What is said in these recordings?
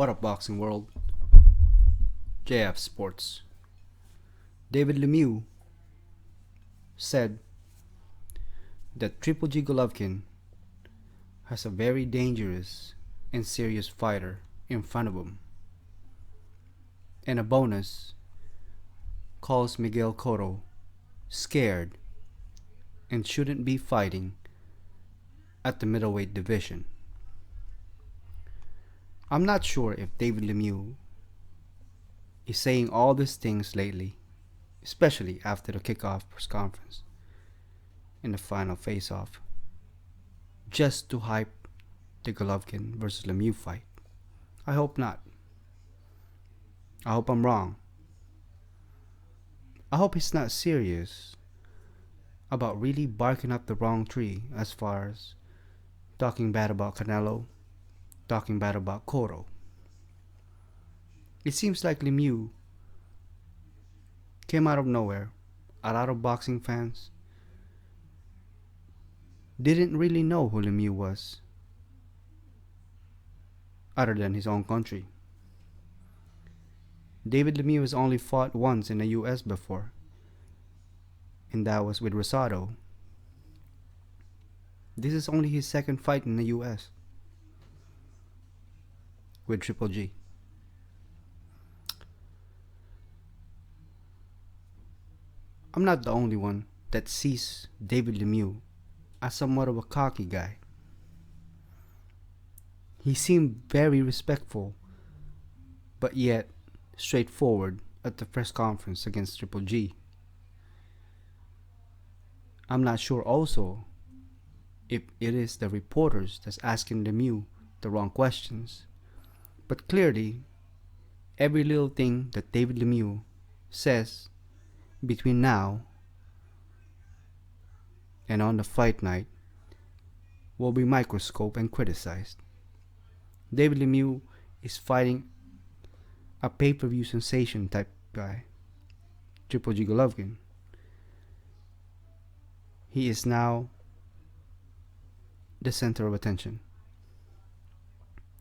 What up, boxing world? JF Sports. David Lemieux said that Triple G Golovkin has a very dangerous and serious fighter in front of him. And a bonus, calls Miguel Cotto scared and shouldn't be fighting at the middleweight division. I'm not sure if David Lemieux is saying all these things lately, especially after the kickoff press conference in the final face-off, just to hype the Golovkin versus Lemieux fight. I hope not. I hope I'm wrong. I hope he's not serious about really barking up the wrong tree as far as talking bad about Canelo, talking bad about Cotto. It seems like Lemieux came out of nowhere. A lot of boxing fans didn't really know who Lemieux was, other than his own country. David Lemieux has only fought once in the US before, and that was with Rosado. This is only his second fight in the US with Triple G. I'm not the only one that sees David Lemieux as somewhat of a cocky guy. He seemed very respectful, but yet straightforward at the press conference against Triple G. I'm not sure also if it is the reporters that's asking Lemieux the wrong questions, but clearly every little thing that David Lemieux says between now and on the fight night will be microscoped and criticized. David Lemieux is fighting a pay-per-view sensation type guy, Triple G Golovkin. He is now the center of attention,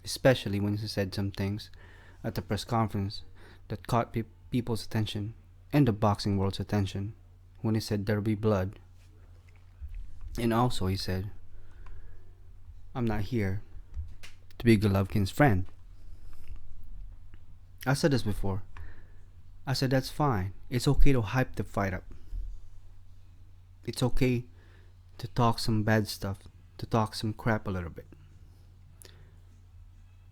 especially when he said some things at the press conference that caught people's attention and the boxing world's attention when he said there'll be blood. And also he said, I'm not here to be Golovkin's friend. I said this before. I said that's fine. It's okay to hype the fight up. It's okay to talk some bad stuff, to talk some crap a little bit.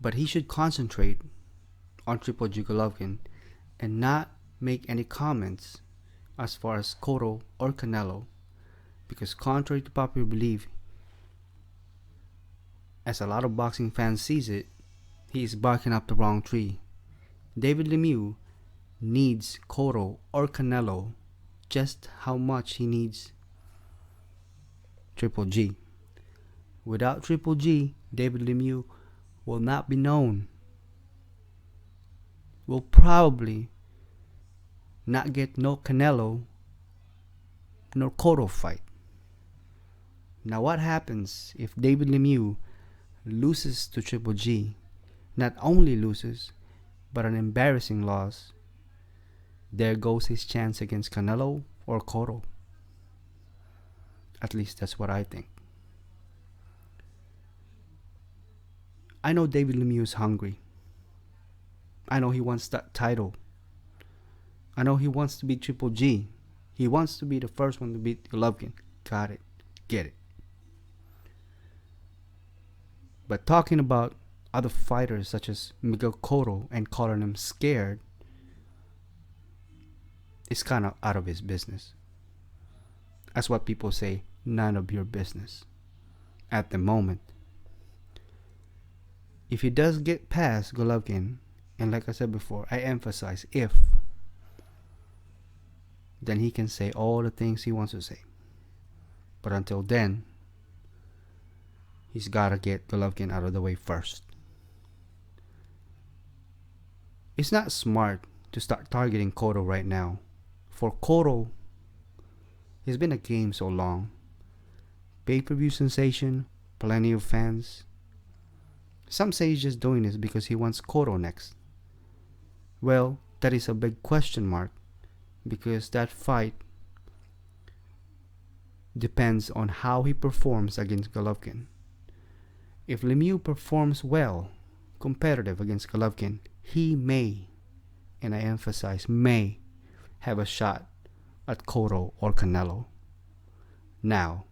But he should concentrate on Triple G Golovkin and not make any comments as far as Cotto or Canelo, because contrary to popular belief, as a lot of boxing fans sees it, he is barking up the wrong tree. David Lemieux needs Cotto or Canelo just how much he needs Triple G. Without Triple G, David Lemieux will not be known. Will probably not get no Canelo nor Cotto fight. Now what happens if David Lemieux loses to Triple G? Not only loses, but an embarrassing loss. There goes his chance against Canelo or Cotto. At least that's what I think. I know David Lemieux is hungry. I know he wants that title. I know he wants to beat Triple G. He wants to be the first one to beat Golovkin. Got it. Get it. But talking about other fighters such as Miguel Cotto and calling him scared is kind of out of his business. That's what people say, none of your business at the moment. If he does get past Golovkin, and like I said before, I emphasize if, then he can say all the things he wants to say. But until then, he's got to get Golovkin out of the way first. It's not smart to start targeting Cotto right now. For Cotto, it's been a game so long. Pay-per-view sensation, plenty of fans. Some say he's just doing this because he wants Cotto next. Well, that is a big question mark, because that fight depends on how he performs against Golovkin. If Lemieux performs well, competitive against Golovkin, he may, and I emphasize may, have a shot at Cotto or Canelo. Now,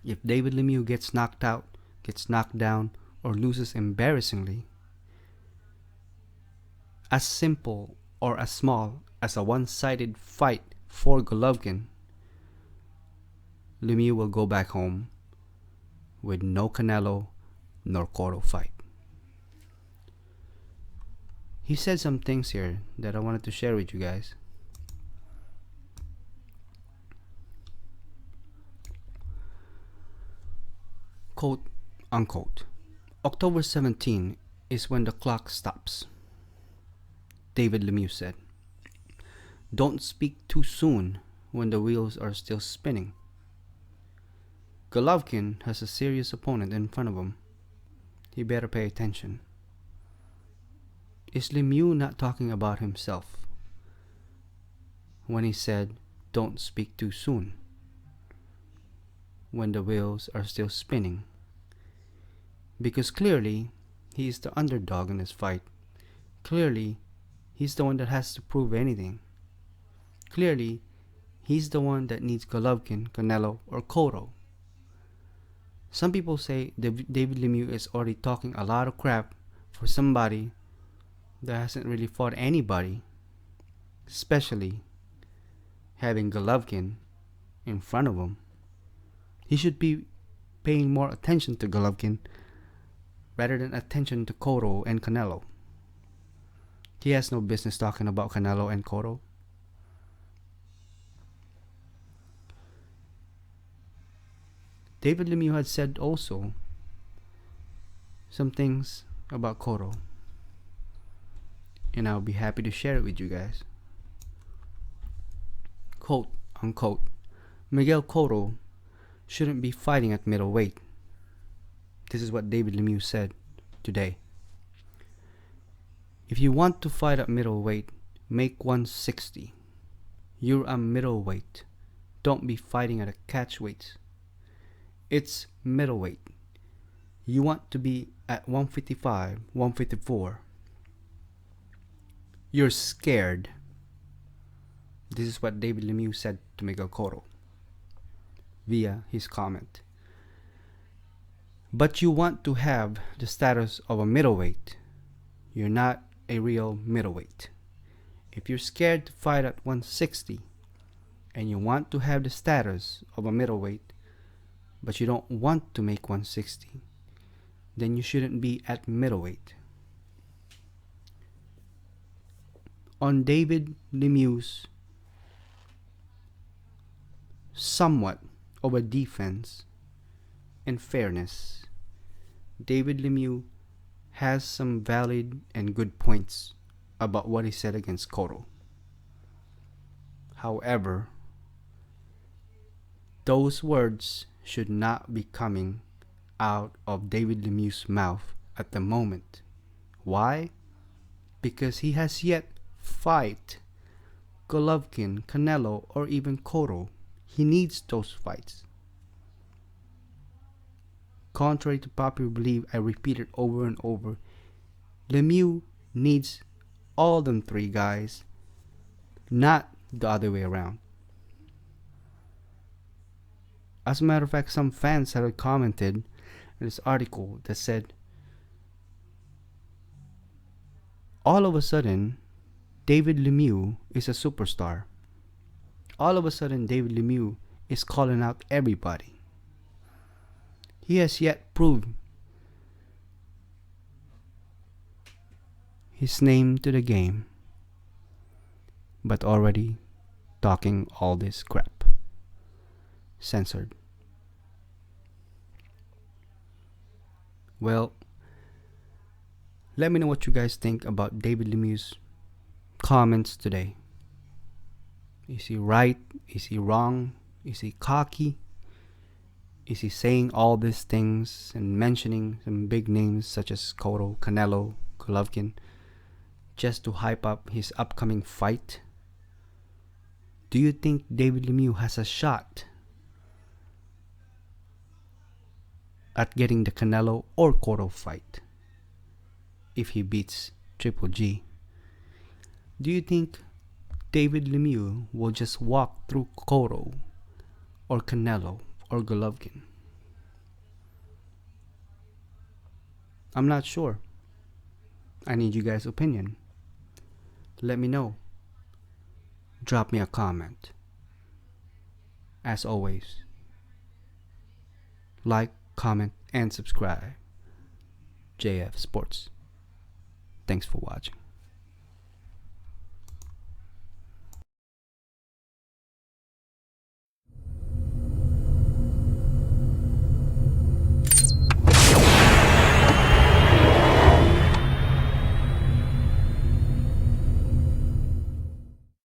if David Lemieux gets knocked out, gets knocked down, or loses embarrassingly, as simple or as small as a one-sided fight for Golovkin, Lemieux will go back home with no Canelo nor Cotto fight. He said some things here that I wanted to share with you guys. Quote unquote, October 17 is when the clock stops, David Lemieux said. Don't speak too soon when the wheels are still spinning. Golovkin has a serious opponent in front of him. He better pay attention. Is Lemieux not talking about himself when he said, don't speak too soon when the wheels are still spinning? Because clearly, he is the underdog in this fight. Clearly, he's the one that has to prove anything. Clearly, he's the one that needs Golovkin, Canelo, or Cotto. Some people say David Lemieux is already talking a lot of crap for somebody that hasn't really fought anybody, especially having Golovkin in front of him. He should be paying more attention to Golovkin rather than attention to Cotto and Canelo. He has no business talking about Canelo and Cotto. David Lemieux had said also some things about Cotto, and I'll be happy to share it with you guys. Quote unquote, Miguel Cotto shouldn't be fighting at middleweight. This is what David Lemieux said today. If you want to fight at middleweight, make 160. You're a middleweight. Don't be fighting at a catchweight. It's middleweight. You want to be at 155, 154. You're scared. This is what David Lemieux said to Miguel Cotto via his comment. But you want to have the status of a middleweight. You're not a real middleweight. If you're scared to fight at 160 and you want to have the status of a middleweight, but you don't want to make 160, then you shouldn't be at middleweight. On David Lemieux's somewhat of a defense and fairness, David Lemieux has some valid and good points about what he said against Cotto. However, those words should not be coming out of David Lemieux's mouth at the moment. Why? Because he has yet fight Golovkin, Canelo, or even Cotto. He needs those fights. Contrary to popular belief, I repeat it over and over, Lemieux needs all them three guys, not the other way around. As a matter of fact, some fans had commented in this article that said, all of a sudden, David Lemieux is a superstar. All of a sudden, David Lemieux is calling out everybody. He has yet proved his name to the game, but already talking all this crap. Censored. Well, let me know what you guys think about David Lemieux's comments today. Is he right? Is he wrong? Is he cocky? Is he saying all these things and mentioning some big names such as Cotto, Canelo, Golovkin just to hype up his upcoming fight? Do you think David Lemieux has a shot at getting the Canelo or Cotto fight if he beats Triple G? Do you think David Lemieux will just walk through Cotto or Canelo or Golovkin? I'm not sure. I need you guys' opinion. Let me know. Drop me a comment. As always, like, comment, and subscribe. JF Sports. Thanks for watching.